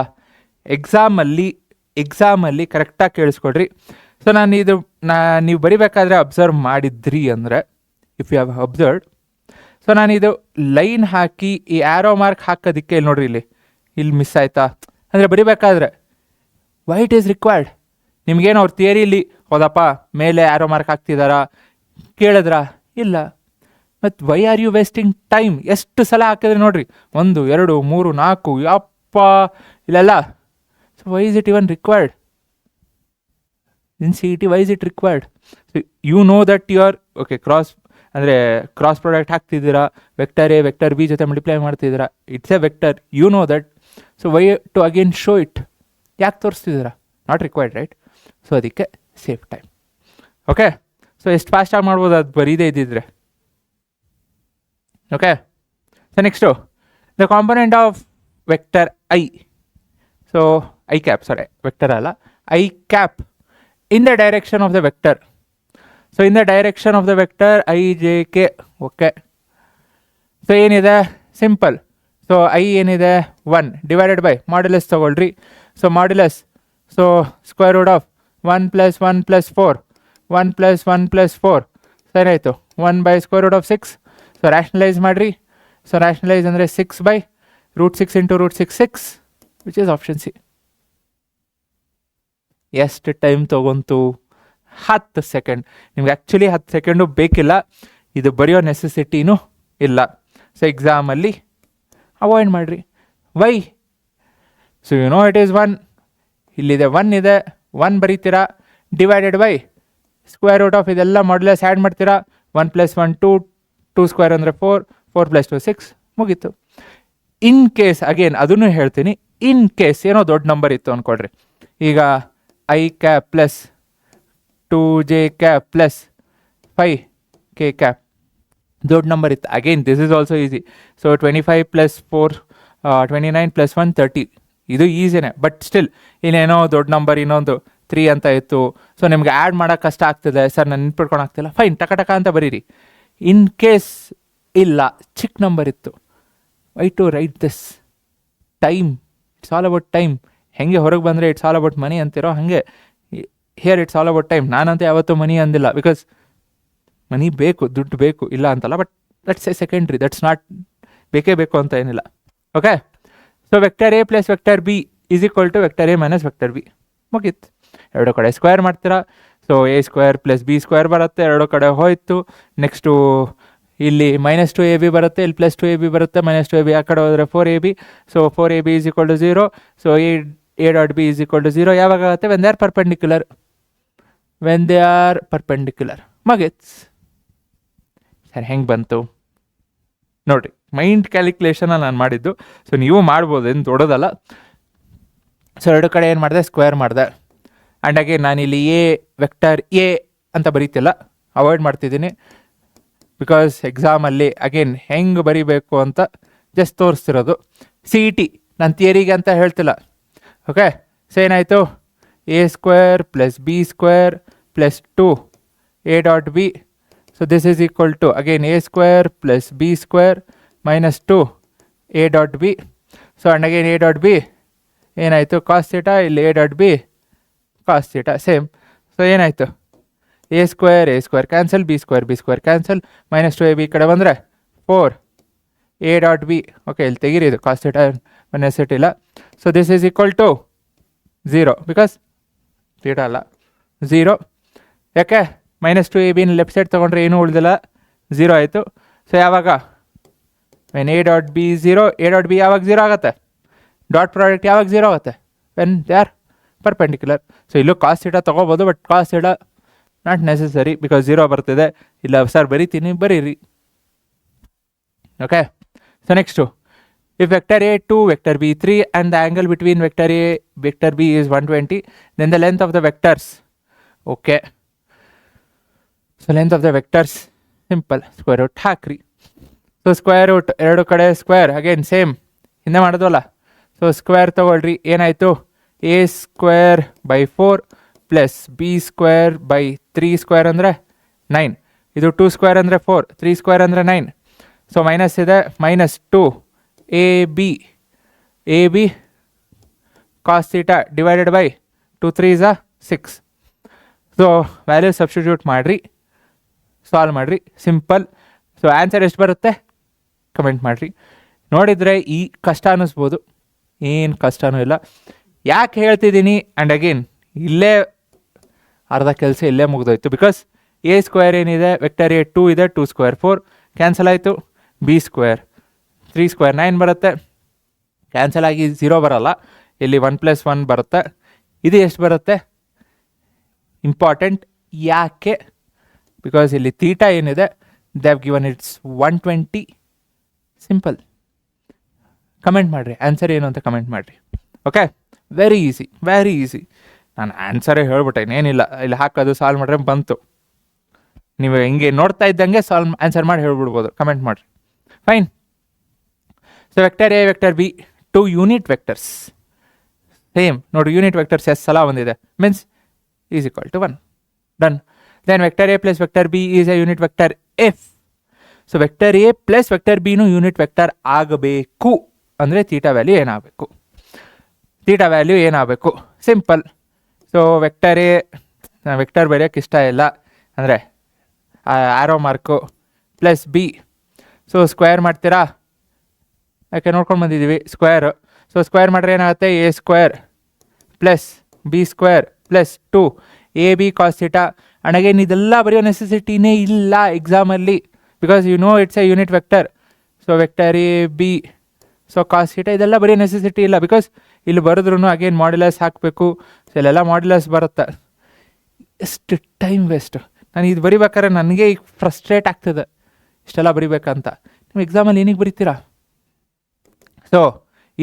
ಎಕ್ಸಾಮಲ್ಲಿ ಕರೆಕ್ಟಾಗಿ ಕೇಳಿಸ್ಕೊಡ್ರಿ. ಸೊ ನೀವು ಬರಿಬೇಕಾದ್ರೆ ಅಬ್ಸರ್ವ್ ಮಾಡಿದ್ರಿ ಅಂದರೆ, if you have observed, so ನಾನಿದು ಲೈನ್ ಹಾಕಿ ಈ ಆ್ಯರೋ ಮಾರ್ಕ್ ಹಾಕೋದಕ್ಕೆ ಇಲ್ಲಿ ನೋಡ್ರಿ, ಇಲ್ಲಿ ಮಿಸ್ ಆಯಿತಾ ಅಂದರೆ ಬರಿಬೇಕಾದ್ರೆ ವೈ ಇಟ್ ಈಸ್ ರಿಕ್ವೈರ್ಡ್? ನಿಮ್ಗೇನು ಅವ್ರ ಥಿಯರಿಲಿ ಹೌದಪ್ಪ ಮೇಲೆ ಆ್ಯರೋ ಮಾರ್ಕ್ ಹಾಕ್ತಿದ್ದಾರಾ ಕೇಳಿದ್ರಾ? ಇಲ್ಲ. ಮತ್ತು why are you wasting time? ಎಷ್ಟು ಸಲ ಹಾಕಿದ್ರೆ ನೋಡ್ರಿ, 1 2 3 4, ಯಪ್ಪ ಇಲ್ಲೆಲ್ಲ. So why is it even required in CET? Why is it required? So you know that you are okay cross product ಹಾಕ್ತಿದ್ದೀರಾ, ವೆಕ್ಟರ್ A ವೆಕ್ಟರ್ B ಜೊತೆ ಮಲ್ಟಿಪ್ಲೈ ಮಾಡ್ತಿದ್ದೀರಾ, it's a vector, you know that. So why to again show it? ಯಾಕೆ ತೋರಿಸ್ತಿದ್ದೀರಾ? Not required, right? So ಅದಕ್ಕೆ safe time. Okay, so ಎಷ್ಟು ಫಾಸ್ಟಾಗಿ ಮಾಡ್ಬೋದು ಅದು ಬರೀದೇ ಇದ್ದಿದ್ರೆ. Okay, so next the component of vector I. So I cap, sorry vector ಅಲ್ಲ, I cap in the direction of the vector. So in the direction of the vector I J K. Okay, so ಏನಿದೆ? Simple. So I ಏನಿದೆ? 1 divided by modulus ತೊಗೊಳ್ರಿ. So modulus, so square root of 1 + 1 + 4, 1 + 1 + 4 ಸರಿ ಆಯಿತು. 1 by square root of 6. So rationalise ಮಾಡಿರಿ. So rationalise ಅಂದರೆ 6 by √6 into √6 6, which is option C. ಎಷ್ಟು time ತೊಗೊಂತು? 10 second. ನಿಮ್ಗೆ ಆ್ಯಕ್ಚುಲಿ 10 ಸೆಕೆಂಡು ಬೇಕಿಲ್ಲ, ಇದು ಬರೆಯೋ ನೆಸೆಸಿಟಿನೂ ಇಲ್ಲ. ಸೊ ಎಕ್ಸಾಮಲ್ಲಿ ಅವಾಯ್ಡ್ ಮಾಡಿರಿ. Why? So you know it is 1. ಇಲ್ಲಿದೆ 1 ಇದೆ, 1 ಬರೀತೀರಾ, divided by square root of ಇದೆಲ್ಲ ಮಾಡ್ಯುಲಸ್ ಆ್ಯಡ್ ಮಾಡ್ತೀರಾ. 1 + 1 2, 2 ಸ್ಕ್ವೇರ್ ಅಂದರೆ 4, 4 + 2 6, ಮುಗೀತು. ಇನ್ ಕೇಸ್ ಅಗೇನ್ ಅದನ್ನು ಹೇಳ್ತೀನಿ, ಇನ್ ಕೇಸ್ ಏನೋ ದೊಡ್ಡ ನಂಬರ್ ಇತ್ತು ಅಂದ್ಕೊಳ್ರಿ. ಈಗ i cap plus 2j cap plus 5k cap ದೊಡ್ಡ ನಂಬರ್ ಇತ್ತು. Again this is also easy. So 25 + 4 29 + 1 30, ಇದು ಈಸಿನೇ. ಬಟ್ ಸ್ಟಿಲ್ ಇನ್ನೇನೋ ದೊಡ್ಡ ನಂಬರ್ ಇನ್ನೊಂದು 3 ಅಂತ ಇತ್ತು, ಸೊ ನಿಮ್ಗೆ ಆ್ಯಡ್ ಮಾಡೋಕ್ಕೆ ಕಷ್ಟ ಆಗ್ತದೆ ಸರ್, ನಾನು ನೆನ್ಪಿಟ್ಕೊಂಡು ಆಗ್ತಿಲ್ಲ, ಫೈನ್ ಟಕ ಟಕ ಅಂತ ಬರೀರಿ. ಇನ್ ಕೇಸ್ ಇಲ್ಲ ಚಿಕ್ಕ ನಂಬರ್ ಇತ್ತು, why to write this? Time, it's all about time. ಹೆಂಗೆ ಹೊರಗೆ ಬಂದರೆ ಇಟ್ಸ್ ಆಲ್ ಅಬೌಟ್ ಮನಿ ಅಂತಿರೋ ಹಾಗೆ here it's all about time. ನಾನಂತೂ ಯಾವತ್ತೂ ಮನಿ ಅಂದಿಲ್ಲ, ಬಿಕಾಸ್ ಮನಿ ಬೇಕು, ದುಡ್ಡು ಬೇಕು, ಇಲ್ಲ ಅಂತಲ್ಲ, but that's a secondary, that's not ಬೇಕೇ ಬೇಕು ಅಂತ ಏನಿಲ್ಲ. Okay, so vector A plus vector B is equal to vector A minus vector B, ಮುಗೀತು. ಎರಡು ಕಡೆ ಸ್ಕ್ವೇರ್ ಮಾಡ್ತೀರಾ, ಸೊ a² + b² ಬರುತ್ತೆ, ಎರಡು ಕಡೆ ಹೋಯ್ತು. ನೆಕ್ಸ್ಟು ಇಲ್ಲಿ -2ab ಬರುತ್ತೆ, ಇಲ್ಲಿ +2ab ಬರುತ್ತೆ, -2ab ಆ ಕಡೆ ಹೋದರೆ 4ab. So 4ab is equal to 0. So a.b is equal to 0 ಯಾವಾಗ ಆಗುತ್ತೆ? When they are perpendicular. When they are perpendicular, ಮುಗೀತು. ಸರ್ ಹೆಂಗೆ ಬಂತು ನೋಡಿರಿ, ಮೈಂಡ್ ಕ್ಯಾಲ್ಕುಲೇಷನಲ್ಲಿ ನಾನು ಮಾಡಿದ್ದು. ಸೊ ನೀವು ಮಾಡ್ಬೋದು, ಏನು ದೊಡ್ಡದಲ್ಲ. ಸೊ ಎರಡು ಕಡೆ ಏನು ಮಾಡಿದೆ? ಸ್ಕ್ವೇರ್ ಮಾಡಿದೆ. ಆ್ಯಂಡ್ ಅಗೇನ್ ನಾನಿಲ್ಲಿ ವೆಕ್ಟರ್ ಎ ಅಂತ ಬರೀತಿಲ್ಲ, ಅವಾಯ್ಡ್ ಮಾಡ್ತಿದ್ದೀನಿ. ಬಿಕಾಸ್ ಎಕ್ಸಾಮಲ್ಲಿ ಅಗೇನ್ ಹೆಂಗೆ ಬರೀಬೇಕು ಅಂತ ಜಸ್ಟ್ ತೋರಿಸ್ತಿರೋದು. CET ನಾನು ಥಿಯರಿಗೆ ಅಂತ ಹೇಳ್ತಿಲ್ಲ. ಓಕೆ, ಸೊ ಏನಾಯಿತು? a² + b² + 2 a.b. So this is equal to again a² + b² - 2 a.b. So and again a.b ಏನಾಯಿತು? cos θ, ಇಲ್ಲಿ a.b cos θ ಸೇಮ್. ಸೊ ಏನಾಯಿತು? a² cancel, b² cancel, -2ab ಈ ಕಡೆ ಬಂದರೆ 4 a.b. ಓಕೆ, ಇಲ್ಲಿ ತೆಗೀರಿ, ಇದು cos θ ನೆಸೆಸಿಟಿ ಇಲ್ಲ. So this is equal to 0, because θ ಅಲ್ಲ 0. ಯಾಕೆ? -2ab ಲೆಫ್ಟ್ ಸೈಡ್ ತೊಗೊಂಡ್ರೆ ಏನೂ ಉಳಿದಿಲ್ಲ, 0 ಆಯಿತು. ಸೊ ಯಾವಾಗ? ವೆನ್ a.b 0, a.b ಯಾವಾಗ 0 ಆಗುತ್ತೆ? ಡಾಟ್ ಪ್ರಾಡಕ್ಟ್ ಯಾವಾಗ 0 ಆಗುತ್ತೆ? When they are perpendicular. So ಇಲ್ಲೂ cos θ ತೊಗೋಬೋದು, but cos θ not necessary, because 0 ಬರ್ತಿದೆ. ಇಲ್ಲ ಸರ್ ಬರೀತೀನಿ, ಬರೀರಿ. Okay, so next, if vector A 2, vector B 3 and the angle between vector A vector B is 120, then the length of the vectors. Okay, so length of the vectors simple, square root ಹಾಕ್ರಿ. ಸೊ square root ಎರಡು ಕಡೆ square, again same ಹಿಂದೆ ಮಾಡೋದಲ್ಲ. So square ತೊಗೊಳ್ರಿ, ಏನಾಯಿತು? a² / 4 + b² / 3² ಅಂದರೆ 9. ಇದು 2² ಅಂದರೆ 4, 3² ಅಂದರೆ 9. ಸೊ ಮೈನಸ್ ಇದೆ, -2 ab cos θ divided by 2 3 6. So value substitute ಮಾಡಿರಿ, ಸಾಲ್ವ್ ಮಾಡಿರಿ, ಸಿಂಪಲ್. ಸೊ ಆನ್ಸರ್ ಎಷ್ಟು ಬರುತ್ತೆ ಕಮೆಂಟ್ ಮಾಡಿರಿ. ನೋಡಿದರೆ ಈ ಕಷ್ಟ ಅನ್ನಿಸ್ಬೋದು, ಏನು ಕಷ್ಟನೂ ಇಲ್ಲ. ಯಾಕೆ ಹೇಳ್ತಿದ್ದೀನಿ? ಆ್ಯಂಡ್ ಅಗೇನ್ ಇಲ್ಲೇ ಅರ್ಧ ಕೆಲಸ ಇಲ್ಲೇ ಮುಗಿದೋಯ್ತು. ಬಿಕಾಸ್ a² ಏನಿದೆ, ವೆಕ್ಟರ್ ಎ 2 ಇದೆ, 2² 4 ಕ್ಯಾನ್ಸಲ್ ಆಯಿತು. b² 3² 9 ಬರುತ್ತೆ, ಕ್ಯಾನ್ಸಲ್ ಆಗಿ 0 ಬರೋಲ್ಲ, ಇಲ್ಲಿ 1 + 1 ಬರುತ್ತೆ. ಇದು ಎಷ್ಟು ಬರುತ್ತೆ? ಇಂಪಾರ್ಟೆಂಟ್. ಯಾಕೆ? ಬಿಕಾಸ್ ಇಲ್ಲಿ ಥೀಟಾ ಏನಿದೆ, they have given it's 120. Simple. Comment ಮಾಡಿರಿ ಆನ್ಸರ್ ಏನು ಅಂತ ಕಮೆಂಟ್ ಮಾಡಿರಿ. Okay, very easy, very easy. ನಾನು ಆನ್ಸರೇ ಹೇಳ್ಬಿಟ್ಟೆ, ಏನಿಲ್ಲ, ಇಲ್ಲಿ ಹಾಕೋದು ಸಾಲ್ವ್ ಮಾಡ್ರೆ ಬಂತು. ನೀವು ಹಿಂಗೆ ನೋಡ್ತಾ ಇದ್ದಂಗೆ ಆನ್ಸರ್ ಮಾಡಿ ಹೇಳ್ಬಿಡ್ಬೋದು, ಕಮೆಂಟ್ ಮಾಡಿರಿ. Fine. So vector A vector B 2 unit vectors, same ನೋಡಿ, ಯೂನಿಟ್ ವೆಕ್ಟರ್ಸ್ ಎಷ್ಟು ಸಲ ಒಂದಿದೆ, means is equal to 1. Done. Then vector A plus vector B is a unit vector if. So vector A plus vector ಬಿನೂ unit vector ಆಗಬೇಕು ಅಂದರೆ theta value ಏನಾಗಬೇಕು? Theta value ಏನಾಗಬೇಕು? Simple. So vector A vector ಬರೆಯೋಕ್ಕೆ ಇಷ್ಟ ಇಲ್ಲ ಅಂದರೆ arrow mark plus B. So square ಮಾಡ್ತೀರಾ? ಯಾಕೆ ನೋಡ್ಕೊಂಡು ಬಂದಿದ್ದೀವಿ ಸ್ಕ್ವೇರು. ಸೊ ಸ್ಕ್ವೇರ್ ಮಾಡಿದ್ರೆ ಏನಾಗುತ್ತೆ? a² plus b² plus 2 ab cos θ. And again ಇದೆಲ್ಲ ಬರೆಯೋ ನೆಸೆಸಿಟಿನೇ ಇಲ್ಲ ಎಕ್ಸಾಮಲ್ಲಿ, because you know it's a unit vector. So vector A B so cos theta ಇದೆಲ್ಲ ಬರೀ ನೆಸೆಸಿಟಿ ಇಲ್ಲ, ಬಿಕಾಸ್ ಇಲ್ಲಿ ಬರೆದ್ರೂ ಅಗೇನ್ ಮಾಡ್ಯುಲಸ್ ಹಾಕಬೇಕು. ಸೊ ಇಲ್ಲೆಲ್ಲ ಮಾಡ್ಯುಲಸ್ ಬರುತ್ತೆ. ಎಷ್ಟು ಟೈಮ್ ವೇಸ್ಟ್. ನಾನು ಇದು ಬರಿಬೇಕಾದ್ರೆ ನನಗೆ ಈಗ ಫ್ರಸ್ಟ್ರೇಟ್ ಆಗ್ತದೆ ಇಷ್ಟೆಲ್ಲ ಬರಿಬೇಕಂತ. ನೀವು ಎಕ್ಸಾಮಲ್ಲಿ ಏನಿಗೆ ಬರಿತೀರಾ? ಸೊ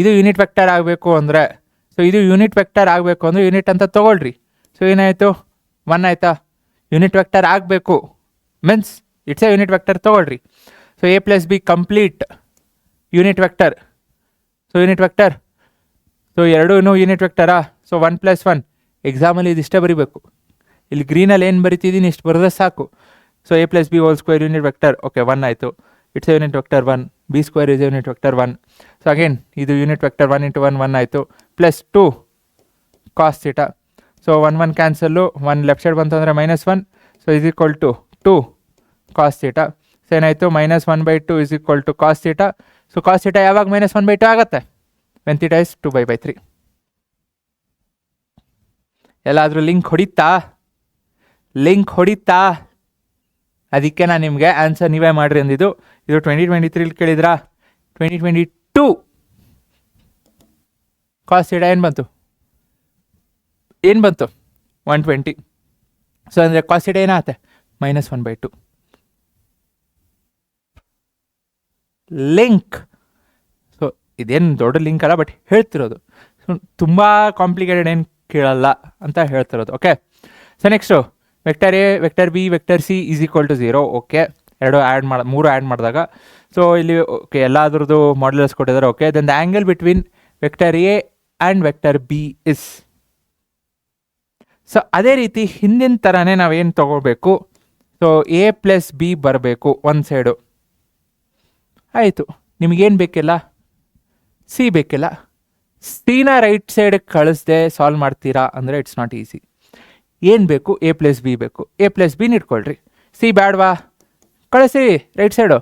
ಇದು ಯೂನಿಟ್ ವೆಕ್ಟರ್ ಆಗಬೇಕು ಅಂದರೆ, ಸೊ ಇದು ಯೂನಿಟ್ ವೆಕ್ಟರ್ ಆಗಬೇಕು ಅಂದರೆ ಯೂನಿಟ್ ಅಂತ ತೊಗೊಳ್ರಿ. ಸೊ ಏನಾಯಿತು? 1 ಆಯಿತಾ? ಯೂನಿಟ್ ವೆಕ್ಟರ್ ಆಗಬೇಕು means it's a unit vector ತೊಗೊಳ್ರಿ. So A plus B complete unit vector. So unit vector, so ಎರಡೂ ಯೂನಿಟ್ ವೆಕ್ಟರಾ? ಸೊ 1 + 1 ಎಕ್ಸಾಮಲ್ಲಿ ಇದಿಷ್ಟೇ ಬರಿಬೇಕು. ಇಲ್ಲಿ ಗ್ರೀನಲ್ಲಿ ಏನು ಬರಿತಿದ್ದೀನಿ ಇಷ್ಟು ಬರೋದೇ ಸಾಕು. So A plus B whole square unit vector. Okay 1 ಆಯಿತು. It's a unit vector 1. B square is a unit vector 1. So again ಇದು ಯೂನಿಟ್ ವೆಕ್ಟರ್ 1 × 1 1 ಆಯಿತು, plus 2 cos theta. So 1 1 cancel, 1 left side ಬಂತು ಅಂದರೆ -1. So is equal to 2 cos theta. So ಏನಾಯಿತು? -1/2 is equal to cos theta. So cos theta ಯಾವಾಗ -1/2 ಆಗುತ್ತೆ? When theta is 2π/3. ಎಲ್ಲಾದರೂ link ಹೊಡಿತಾ? ಅದಕ್ಕೆ ನಾನು ನಿಮಗೆ ಆನ್ಸರ್ ನೀವೇ ಮಾಡಿರಿ ಅಂದಿದ್ದು. ಇದು 2023 ಕೇಳಿದ್ರಾ? 2022 ಕಾಸ್ ಥೀಟಾ ಏನು ಬಂತು? 120. ಸೊ ಅಂದರೆ ಕಾಸ್ ಥೀಟಾ ಏನಾಗುತ್ತೆ? -1/2. ಲಿಂಕ್. ಸೊ ಇದೇನು ದೊಡ್ಡ ಲಿಂಕ್ ಅಲ್ಲ, ಬಟ್ ಹೇಳ್ತಿರೋದು. ಸೊ ತುಂಬ ಕಾಂಪ್ಲಿಕೇಟೆಡ್ ಏನು ಕೇಳಲ್ಲ ಅಂತ ಹೇಳ್ತಿರೋದು. Okay, so next vector A, vector B, vector C is equal to 0. Okay, 3 add ಮಾಡಿದಾಗ ಸೊ ಇಲ್ಲಿ ಓಕೆ ಎಲ್ಲಾದ್ರದ್ದು ಮಾಡ್ಯುಲಸ್ ಕೊಟ್ಟಿದ್ದಾರೆ. Okay, then the angle between vector A and vector B is. So ಅದೇ ರೀತಿ ಹಿಂದಿನ ಥರನೇ ನಾವೇನು ತೊಗೋಬೇಕು? ಸೊ ಎ ಪ್ಲಸ್ ಬಿ ಬರಬೇಕು ಒಂದು ಸೈಡು. ಆಯಿತು, ನಿಮಗೇನು ಬೇಕಿಲ್ಲ? ಸಿ ಬೇಕಿಲ್ಲ. ಸಿನ ರೈಟ್ ಸೈಡಿಗೆ ಕಳಿಸ್ದೆ ಸಾಲ್ವ್ ಮಾಡ್ತೀರಾ ಅಂದರೆ ಇಟ್ಸ್ ನಾಟ್ ಈಸಿ. ಏನು ಬೇಕು? ಎ ಪ್ಲಸ್ ಬಿ ಬೇಕು. ಎ ಪ್ಲಸ್ ಬಿನ ಇಟ್ಕೊಳ್ರಿ. ಸಿ ಬ್ಯಾಡ್ವಾ? ಕಳಿಸಿ right side.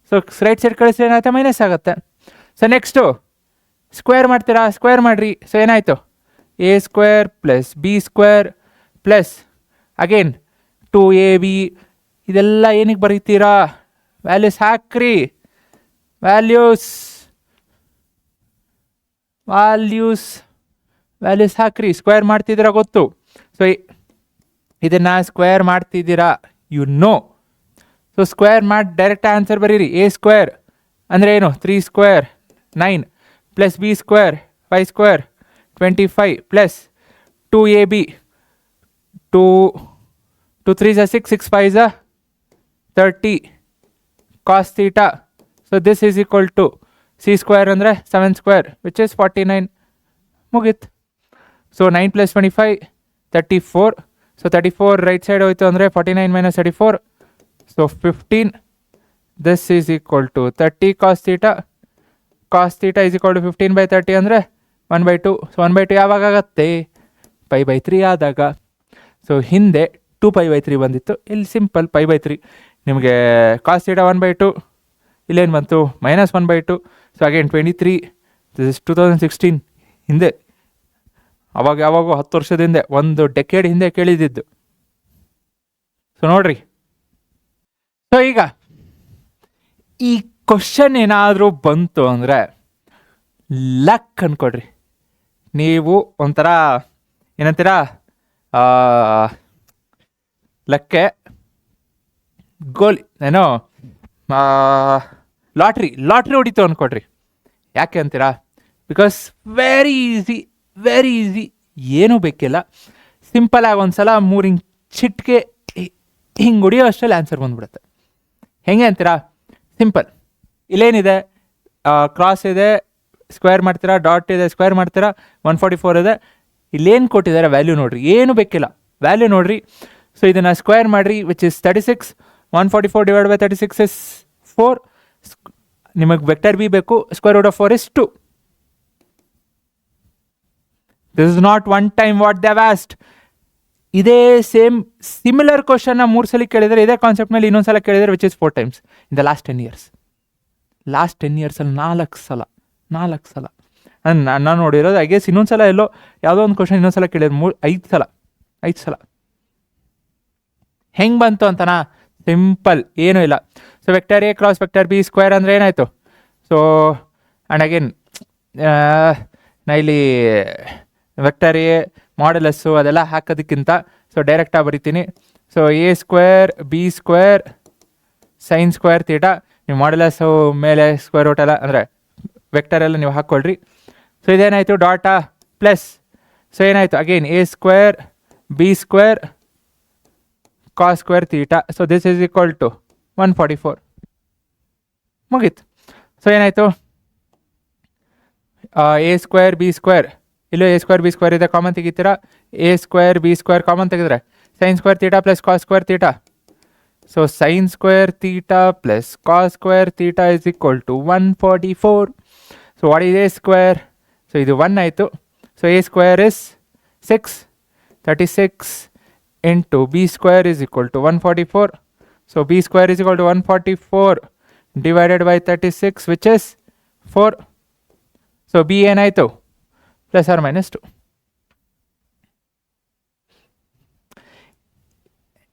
So right side ಕಳಿಸಿ ಏನಾಗುತ್ತೆ? ಮೈನಸ್ ಆಗುತ್ತೆ. ಸೊ ನೆಕ್ಸ್ಟು ಸ್ಕ್ವೇರ್ ಮಾಡ್ತೀರಾ? ಸ್ಕ್ವೇರ್ ಮಾಡಿರಿ. ಸೊ ಏನಾಯಿತು? A square plus B square plus again 2ab. ಇದೆಲ್ಲ ಏನಕ್ಕೆ ಬರೀತೀರಾ? ವ್ಯಾಲ್ಯೂಸ್ ಹಾಕ್ರಿ. ವ್ಯಾಲ್ಯೂಸ್ ಹಾಕ್ರಿ. ಸ್ಕ್ವೇರ್ ಮಾಡ್ತಿದ್ದೀರಾ ಗೊತ್ತು. ಸೊ ಇದನ್ನು ಸ್ಕ್ವೇರ್ ಮಾಡ್ತಿದ್ದೀರಾ, ಯು ನೋ. ಸೊ ಸ್ಕ್ವೇರ್ ಮಾಡಿ ಡೈರೆಕ್ಟ್ ಆನ್ಸರ್ ಬರೀರಿ. ಎ ಸ್ಕ್ವೇರ್ ಅಂದರೆ ಏನು? 3 square 9 plus B square 5 square 25 plus 2ab 2 3 6 6 5 30 cos theta. So this is equal to C square ಅಂದರೆ 7 ಸ್ಕ್ವೇರ್ ವಿಚ್ ಇಸ್ 49. ಮುಗೀತು. ಸೊ 9 + 25 34. ಸೊ 34 ರೈಟ್ ಸೈಡ್ ಹೋಯ್ತು ಅಂದರೆ 49 - 34. So 15. This is equal to 30 cos theta. Cos theta is equal to 15/30 ಅಂದರೆ 1/2. So 1/2 ಯಾವಾಗ ಆಗುತ್ತೆ? π/3 ಆದಾಗ. So ಹಿಂದೆ 2π/3 ಬಂದಿತ್ತು, ಇಲ್ಲಿ ಸಿಂಪಲ್ π/3. ನಿಮಗೆ ಕಾಸ್ ಥೀಟಾ 1/2, ಇಲ್ಲೇನು ಬಂತು? -1/2. So again 23. This is 2016. ಹಿಂದೆ ಯಾವಾಗೋ 10 ವರ್ಷದ ಹಿಂದೆ, ಒಂದು ಡೆಕೇಡ್ ಹಿಂದೆ ಕೇಳಿದ್ದು. ಸೊ ನೋಡ್ರಿ. ಸೊ ಈಗ ಈ ಕ್ವಶನ್ ಏನಾದರೂ ಬಂತು ಅಂದರೆ ಲಕ್ ಅಂದ್ಕೊಡ್ರಿ. ನೀವು ಒಂಥರ ಏನಂತೀರಾ, ಲಕ್ಕೆ ಗೋಲಿ ಏನೋ ಲಾಟ್ರಿ ಹೊಡಿತು ಅಂದ್ಕೊಡ್ರಿ. ಯಾಕೆ ಅಂತೀರಾ? ಬಿಕಾಸ್ ವೆರಿ ಈಸಿ, ಏನೂ ಬೇಕಿಲ್ಲ. ಸಿಂಪಲಾಗಿ ಒಂದು ಸಲ 3 ಹಿಂಗೆ ಚಿಟ್ಕೆ ಹಿಂಗೆ ಹೊಡಿಯೋ ಅಷ್ಟರಲ್ಲಿ ಆನ್ಸರ್ ಬಂದ್ಬಿಡುತ್ತೆ. ಹೆಂಗೆ ಅಂತೀರಾ? ಸಿಂಪಲ್. ಇಲ್ಲೇನಿದೆ? ಕ್ರಾಸ್ ಇದೆ, ಸ್ಕ್ವೇರ್ ಮಾಡ್ತೀರಾ. ಡಾಟ್ ಇದೆ, ಸ್ಕ್ವೇರ್ ಮಾಡ್ತೀರಾ. 144 ಇದೆ. ಇಲ್ಲೇನು ಕೊಟ್ಟಿದ್ದಾರೆ? ವ್ಯಾಲ್ಯೂ ನೋಡಿರಿ. ಏನು ಬೇಕಿಲ್ಲ, ವ್ಯಾಲ್ಯೂ ನೋಡಿರಿ. ಸೊ ಇದನ್ನು ಸ್ಕ್ವೇರ್ ಮಾಡಿರಿ, ವಿಚ್ ಇಸ್ 36. 144 / 36 ಇಸ್ 4. ನಿಮಗೆ ವೆಕ್ಟರ್ ಬಿ ಬೇಕು. Square root of 4 is 2. This is not one time what they have asked. ಇದೇ ಸಿಮಿಲರ್ ಕ್ವಶನ್ನ 3 ಸಲ ಕೇಳಿದರೆ, ಇದೇ ಕಾನ್ಸೆಪ್ಟ್ನಲ್ಲಿ ಇನ್ನೊಂದು ಸಲ ಕೇಳಿದರೆ, which is 4 times in the last 10 years. Last 10 yearsಲ್ಲಿ 4 ಸಲ ನಾನು ನೋಡಿರೋದು. ಐ ಗೆಸ್ ಇನ್ನೊಂದು ಸಲ ಎಲ್ಲೋ ಯಾವುದೋ ಒಂದು ಕ್ವಶನ್ ಇನ್ನೊಂದು ಸಲ ಕೇಳಿದ್ರು 5 ಸಲ. ಹೆಂಗೆ ಬಂತು ಅಂತನಾ? ಸಿಂಪಲ್, ಏನೂ ಇಲ್ಲ. So vector A cross vector B square ಅಂದರೆ ಏನಾಯಿತು? ಸೊ ಆ್ಯಂಡ್ ಅಗೇನ್ ನಾ ಇಲ್ಲಿ ವೆಕ್ಟರ್ ಎ ಮಾಡಲಸ್ಸು ಅದೆಲ್ಲ ಹಾಕೋದಕ್ಕಿಂತ ಸೊ ಡೈರೆಕ್ಟಾಗಿ ಬರಿತೀನಿ. So A square B square sine square theta, ನೀವು ಮಾಡಲಸ್ಸು ಮೇಲೆ ಸ್ಕ್ವೇರ್ ರೂಟ್ ಎಲ್ಲ ಅಂದರೆ ವೆಕ್ಟರ್ ಎಲ್ಲ ನೀವು ಹಾಕ್ಕೊಳ್ರಿ. ಸೊ ಇದೇನಾಯಿತು ಡಾಟಾ ಪ್ಲಸ್, ಸೊ ಏನಾಯಿತು again A square B square cos square theta. So this is equal to 144. ಮುಗೀತು. ಸೊ ಏನಾಯಿತು ಎ ಸ್ಕ್ವೇರ್ ಬಿ ಸ್ಕ್ವೇರ್, ಇಲ್ಲೂ ಎ ಸ್ಕ್ವೇರ್ ಬಿ ಸ್ಕ್ವೇರ್ ಇದೆ, ಕಾಮನ್ ತೆಗಿತೀರಾ. A square B square common ತೆಗೆದ್ರೆ sine square theta plus cos square theta. So sine square theta plus cos square theta is equal to 144. So what is A square? So ಇದು 1 ಆಯಿತು. So A square is 6, 36 into B square is equal to 144. So B square is equal to 144 divided by 36 which is 4. So B ಏನಾಯಿತು plus or minus 2.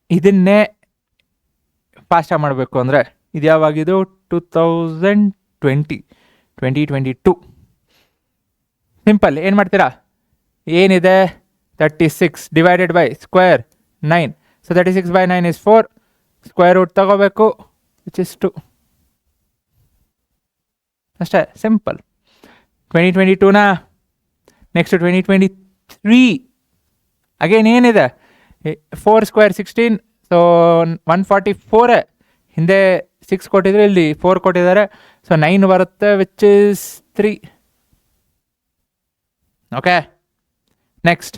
ಇದನ್ನೇ ಫಾಸ್ಟಾಗಿ ಮಾಡಬೇಕು ಅಂದರೆ ಇದು ಯಾವಾಗಿದು 2022. Simple. ಏನು ಮಾಡ್ತೀರಾ, ಏನಿದೆ 36 divided by square 9. So 36 by 9 is 4. Square root ತಗೋಬೇಕು ವಿಚ್ ಇಸ್ 2. ಅಷ್ಟೇ ಸಿಂಪಲ್. 2022ನ ನೆಕ್ಸ್ಟ್ 2023 ಅಗೇನ್ ಏನಿದೆ 4 ಸ್ಕ್ವೇರ್ 16. ಸೊ 144 ಹಿಂದೆ 6 ಕೊಟ್ಟಿದ್ರು, ಇಲ್ಲಿ 4 ಕೊಟ್ಟಿದ್ದಾರೆ. ಸೊ 9 ಬರುತ್ತೆ which is 3. Okay next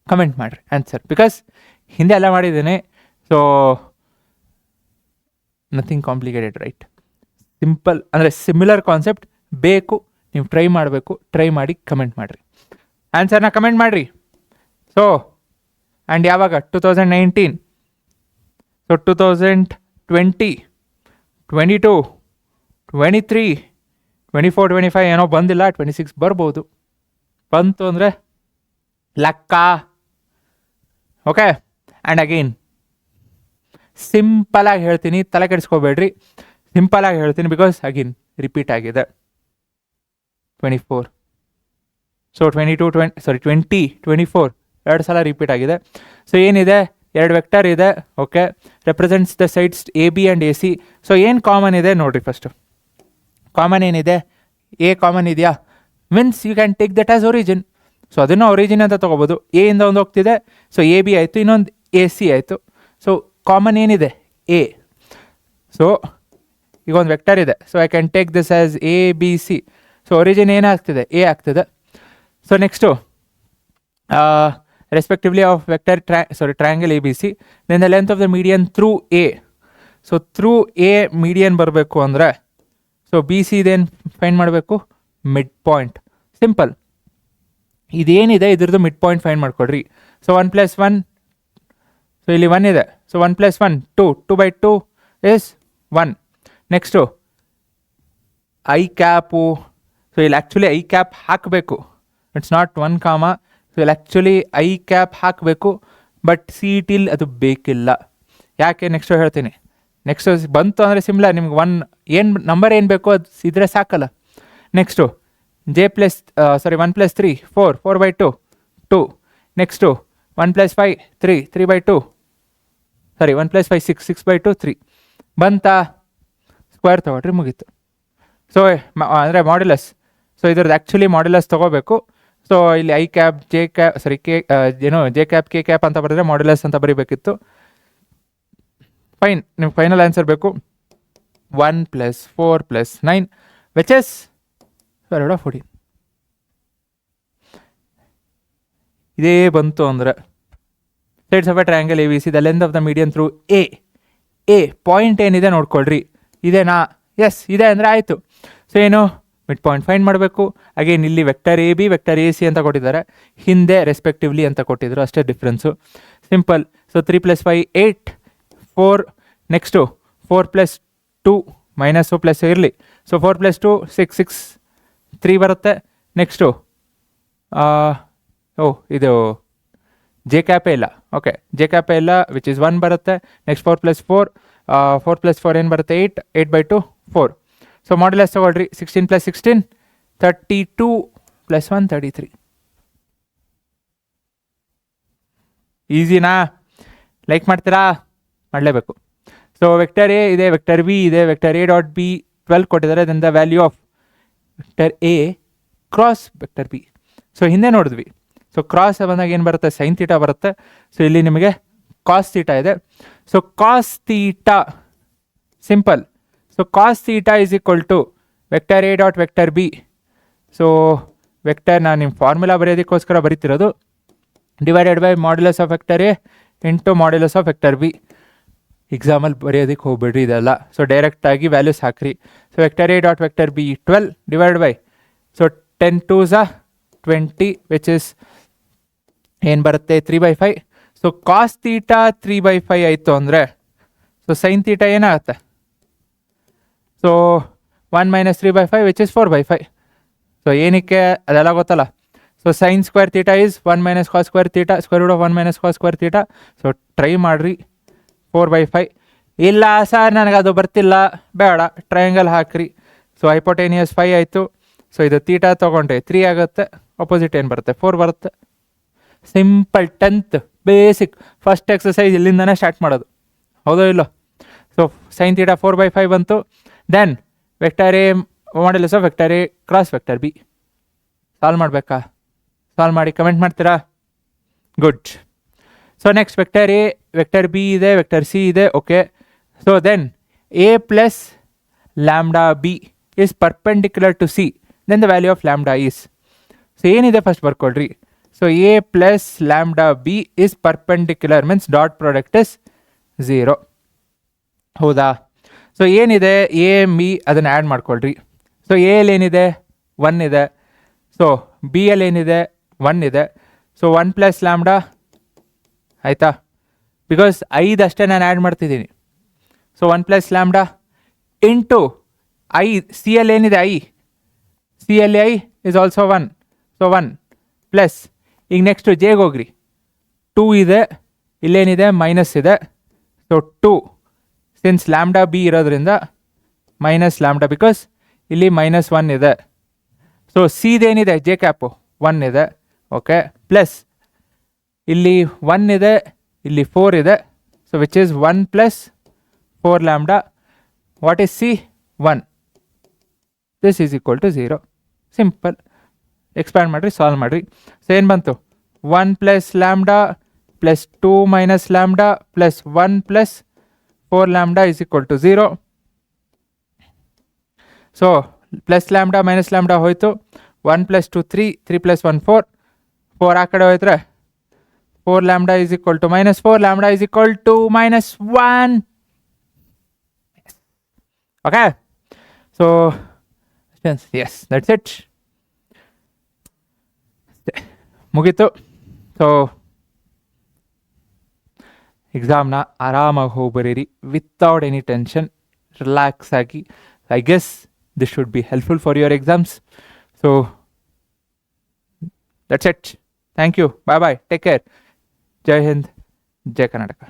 comment ಮಾಡಿರಿ ಆನ್ಸರ್, ಬಿಕಾಸ್ ಹಿಂದೆ ಎಲ್ಲ ಮಾಡಿದ್ದೀನಿ. So nothing complicated right, simple ಅಂದರೆ ಸಿಮಿಲರ್ ಕಾನ್ಸೆಪ್ಟ್ ಬೇಕು, ನೀವು ಟ್ರೈ ಮಾಡಬೇಕು. ಟ್ರೈ ಮಾಡಿ ಕಮೆಂಟ್ ಮಾಡಿರಿ, ಆನ್ಸರ್ನ ಕಮೆಂಟ್ ಮಾಡಿರಿ. ಸೊ ಆ್ಯಂಡ್ ಯಾವಾಗ 2019, ಸೊ 2020, 22, 23, 24, 25 ಏನೋ ಬಂದಿಲ್ಲ, 26 ಬರ್ಬೋದು. ಬಂತು ಅಂದರೆ ಲೆಕ್ಕ. ಓಕೆ ಆ್ಯಂಡ್ ಅಗೇನ್ ಸಿಂಪಲಾಗಿ ಹೇಳ್ತೀನಿ, ತಲೆ ಕೆಡಿಸ್ಕೋಬೇಡ್ರಿ. ಸಿಂಪಲಾಗಿ ಹೇಳ್ತೀನಿ ಬಿಕಾಸ್ ಅಗೇನ್ ರಿಪೀಟ್ ಆಗಿದೆ 24. ಸೊ 20, 24 2 ಸಲ ರಿಪೀಟ್ ಆಗಿದೆ. ಸೊ ಏನಿದೆ, 2 ವೆಕ್ಟರ್ ಇದೆ. Okay, represents the sides A B and A C. So ಏನು ಕಾಮನ್ ಇದೆ ನೋಡಿರಿ. ಫಸ್ಟು ಕಾಮನ್ ಏನಿದೆ, ಎ ಕಾಮನ್ ಇದೆಯಾ, means you can take that as origin. So ಅದನ್ನು ಒರಿಜಿನ್ ಅಂತ ತೊಗೋಬೋದು. ಎ ಇಂದ ಒಂದು ಹೋಗ್ತಿದೆ, ಸೊ ಎ ಬಿ ಆಯಿತು, ಇನ್ನೊಂದು ಎ ಸಿ ಆಯಿತು. ಸೊ ಕಾಮನ್ ಏನಿದೆ ಎ. ಸೊ ಈಗ ಒಂದು ವೆಕ್ಟರ್ ಇದೆ, so I can take this as A B C. So origin ಏನಾಗ್ತಿದೆ ಎ ಆಗ್ತಿದೆ. So next respectively of vector triangle A B C, then the length of the median through A. So through A median ಬರಬೇಕು ಅಂದರೆ so B C ಇದೇನು find ಮಾಡಬೇಕು, mid point. Simple. ಇದೇನಿದೆ ಇದ್ರದ್ದು mid point find ಮಾಡ್ಕೊಡ್ರಿ. So 1 + 1, so ಇಲ್ಲಿ 1 ಇದೆ. So 1 + 1 2, 2/2 is 1. Next I cap. So ಇಲ್ಲಿ ಆ್ಯಕ್ಚುಲಿ ಐ ಕ್ಯಾಪ್ ಹಾಕಬೇಕು, ಇಟ್ಸ್ ನಾಟ್ 1 ಕಾಮ. ಸೊ ಇಲ್ಲಿ ಆ್ಯಕ್ಚುಲಿ ಐ ಕ್ಯಾಪ್ ಹಾಕಬೇಕು, ಬಟ್ ಸಿ ಇ ಟಿಲಿ ಅದು ಬೇಕಿಲ್ಲ. ಯಾಕೆ ನೆಕ್ಸ್ಟು ಹೇಳ್ತೀನಿ. ನೆಕ್ಸ್ಟು ಬಂತು ಅಂದರೆ ಸಿಮ್ಲರ್, ನಿಮ್ಗೆ 1 ಏನು ನಂಬರ್ ಏನು ಬೇಕೋ ಅದು ಇದ್ರೆ ಸಾಕಲ್ಲ. ನೆಕ್ಸ್ಟು 1 + 3 4, 4/2 2. ನೆಕ್ಸ್ಟು 1 + 5 3, 3/2. 1 + 5 6, 6/2 3. ಬಂತಾ, ಸ್ಕ್ವೇರ್ ತೊಗೊಳ್ರಿ, ಮುಗೀತು. ಸೊ ಅಂದರೆ ಮಾಡ್ಯುಲಸ್. ಸೊ ಇದ್ರದ್ದು ಆ್ಯಕ್ಚುಲಿ ಮಾಡ್ಯುಲಸ್ ತೊಗೋಬೇಕು. ಸೊ ಇಲ್ಲಿ I cap J cap J cap K cap ಅಂತ ಬರೆದ್ರೆ ಮಾಡ್ಯುಲಸ್ ಅಂತ ಬರೀಬೇಕಿತ್ತು. ಫೈನ್, ನಿಮ್ಗೆ ಫೈನಲ್ ಆನ್ಸರ್ ಬೇಕು 1 + 4 + 9 ವಿಚ್ ಇಸ್ 14. ಇದೇ ಬಂತು ಅಂದರೆ sides of A triangle A B C, the length of the median through A. A point ಏನಿದೆ ನೋಡ್ಕೊಳ್ರಿ, ಇದೇನಾ? ಎಸ್ ಇದೆ ಅಂದರೆ ಆಯಿತು. ಸೊ ಏನು, ಮಿಡ್ ಪಾಯಿಂಟ್ ಫೈಂಡ್ ಮಾಡಬೇಕು. ಅಗೇನ್ ಇಲ್ಲಿ vector A B, vector A C ಅಂತ ಕೊಟ್ಟಿದ್ದಾರೆ, ಹಿಂದೆ ರೆಸ್ಪೆಕ್ಟಿವ್ಲಿ ಅಂತ ಕೊಟ್ಟಿದ್ರು, ಅಷ್ಟೇ difference. Simple. So 3 + 5 8, 4. Next 4 + 2 minus plus ಇರಲಿ. ಸೊ 4 + 2 6, 6 3 ಬರುತ್ತೆ. ನೆಕ್ಸ್ಟು ಇದು ಜೆ ಕ್ಯಾಪೇ ಇಲ್ಲ. ಓಕೆ, ಜೆ ಕ್ಯಾಪೇ ಇಲ್ಲ ವಿಚ್ ಇಸ್ 1 ಬರುತ್ತೆ. ನೆಕ್ಸ್ಟ್ 4 + 4 4 + 4 ಏನು ಬರುತ್ತೆ 8, 8/2 4. ಸೊ ಮಾಡ್ಯುಲಸ್ ತಗೊಳ್ರಿ, 16 + 16 32 + 1 33. ಈಸಿನಾ? ಲೈಕ್ ಮಾಡ್ತೀರಾ? ಮಾಡಲೇಬೇಕು. ಸೊ ವೆಕ್ಟರ್ ಎ ಇದೆ, ವೆಕ್ಟರ್ ಬಿ ಇದೆ, ವೆಕ್ಟರ್ ಎ ಡಾಟ್ ಬಿ 12 ಕೊಟ್ಟಿದ್ದಾರೆ. Then the value of vector A cross vector B. So ಹಿಂದೆ ನೋಡಿದ್ವಿ. ಸೊ ಕ್ರಾಸ್ ಬಂದಾಗ ಏನು ಬರುತ್ತೆ, ಸೈನ್ ಥೀಟಾ ಬರುತ್ತೆ. ಸೊ ಇಲ್ಲಿ ನಿಮಗೆ ಕಾಸ್ ಥೀಟಾ ಇದೆ. So cos theta simple. So cos theta is equal to vector A dot vector B. So vector ನಾನು ನಿಮ್ಮ ಫಾರ್ಮುಲಾ ಬರೆಯೋದಕ್ಕೋಸ್ಕರ ಬರೀತಿರೋದು, divided by modulus of vector A into modulus of vector B. ಎಕ್ಸಾಮಲ್ಲಿ ಬರೆಯೋದಕ್ಕೆ ಹೋಗ್ಬಿಡ್ರಿ ಇದೆಲ್ಲ. So ಡೈರೆಕ್ಟಾಗಿ ವ್ಯಾಲ್ಯೂಸ್ ಹಾಕ್ರಿ. So vector A dot vector B 12 divide by, so 10 2s 20 which is ಏನು ಬರುತ್ತೆ 3/5. ಸೊ ಕಾಸ್ ತೀಟಾ 3/5 ಆಯಿತು ಅಂದರೆ, ಸೊ ಸೈನ್ ತೀಟಾ ಏನಾಗುತ್ತೆ, ಸೊ 1 - 3/5 ವಿಚ್ ಇಸ್ 4/5. ಸೊ ಏನಕ್ಕೆ ಅದೆಲ್ಲ ಗೊತ್ತಲ್ಲ. So sine square theta is 1 - cos square theta, square root of 1 - cos square theta. So try ಮಾಡಿರಿ 4/5. ಇಲ್ಲ ಸರ್ ನನಗೆ ಅದು ಬರ್ತಿಲ್ಲ, ಬೇಡ, ಟ್ರಯಾಂಗಲ್ ಹಾಕ್ರಿ. ಸೊ ಹೈಪೋಟೇನಿಯಸ್ 5 ಆಯಿತು. ಸೊ ಇದು ತೀಟಾ ತೊಗೊಂಡ್ರೆ 3 ಆಗುತ್ತೆ, ಅಪೋಸಿಟ್ ಏನು ಬರುತ್ತೆ 4 ಬರುತ್ತೆ. Simple 10th basic first exercise ಇಲ್ಲಿಂದನೇ ಸ್ಟಾರ್ಟ್ ಮಾಡೋದು, ಹೌದೋ ಇಲ್ಲೋ. ಸೊ ಸೈನ್ ತೀಟಾ 4/5 ಬಂತು. Then vector A modulus of vector A cross vector B. Solve ಮಾಡಬೇಕಾ? ಸಾಲ್ವ್ ಮಾಡಿ ಕಮೆಂಟ್ ಮಾಡ್ತೀರಾ? Good. So next vector A, vector B ಇದೆ, ವೆಕ್ಟರ್ ಸಿ ಇದೆ. Okay. So then A plus lambda B is perpendicular to C. Then the value of lambda is. So ಏನಿದೆ first ಬರ್ಕೊಳ್ರಿ. So A plus lambda B is perpendicular means dot product is 0. ಹೌದಾ? So ಏನಿದೆ A B ಅದನ್ನು add ಮಾಡ್ಕೊಳ್ರಿ. So A ಅಲ್ಲಿ ಏನಿದೆ 1 ಇದೆ. So B ಅಲ್ಲಿ ಏನಿದೆ 1 ಇದೆ. ಸೊ 1 + ಲ್ಯಾಂಬ್ಡಾ ಆಯಿತಾ, ಬಿಕಾಸ್ 5 ಅಷ್ಟೇ ನಾನು ಆ್ಯಡ್ ಮಾಡ್ತಿದ್ದೀನಿ. So 1 + lambda into I. C ಅಲ್ಲಿ ಏನಿದೆ ಐ, ಸಿ ಅಲ್ಲಿ I is also 1. So 1 plus, ಈಗ ನೆಕ್ಸ್ಟು ಜೆಗೆ ಹೋಗ್ರಿ. 2 ಇದೆ, ಇಲ್ಲೇನಿದೆ ಮೈನಸ್ ಇದೆ. ಸೊ 2 ಸಿನ್ಸ್ ಲ್ಯಾಂಬ್ಡಾ ಬಿ ಇರೋದ್ರಿಂದ ಮೈನಸ್ ಲ್ಯಾಂಬ್ಡಾ, ಬಿಕಾಸ್ ಇಲ್ಲಿ -1 ಇದೆ. ಸೊ ಸಿದೇನಿದೆ ಜೆ ಕ್ಯಾಪು 1 ಇದೆ. ಓಕೆ. ಪ್ಲಸ್ ಇಲ್ಲಿ 1 ಇದೆ, ಇಲ್ಲಿ 4 ಇದೆ. So which is 1 + 4 lambda. What is C? 1. This is equal to 0. Simple. Expand ಮಾಡಿರಿ, ಸಾಲ್ವ್ ಮಾಡಿರಿ. ಸೊ ಏನು ಬಂತು? 1 + lambda plus 2 - lambda plus 1 + 4 lambda is equal to 0. So plus lambda minus lambda ಹೋಯಿತು. 1 + 2 3, 3 + 1 4. 4 ಆ ಕಡೆ ಹೋಯ್ತಾರೆ. 4 lambda is equal to -4 lambda is equal to -1. Okay. So yes, that's it. ಮುಗೀತು. So ಎಕ್ಸಾಮ್ನ ಆರಾಮಾಗಿ ಹೋಗಿ ಬರೀರಿ ವಿತೌಟ್ ಎನಿ ಟೆನ್ಷನ್, ರಿಲ್ಯಾಕ್ಸ್ ಆಗಿ. I guess this should be helpful for your exams. So that's it. Thank you. Bye bye. Take care. ಜೈ ಹಿಂದ್, ಜೈ ಕರ್ನಾಟಕ.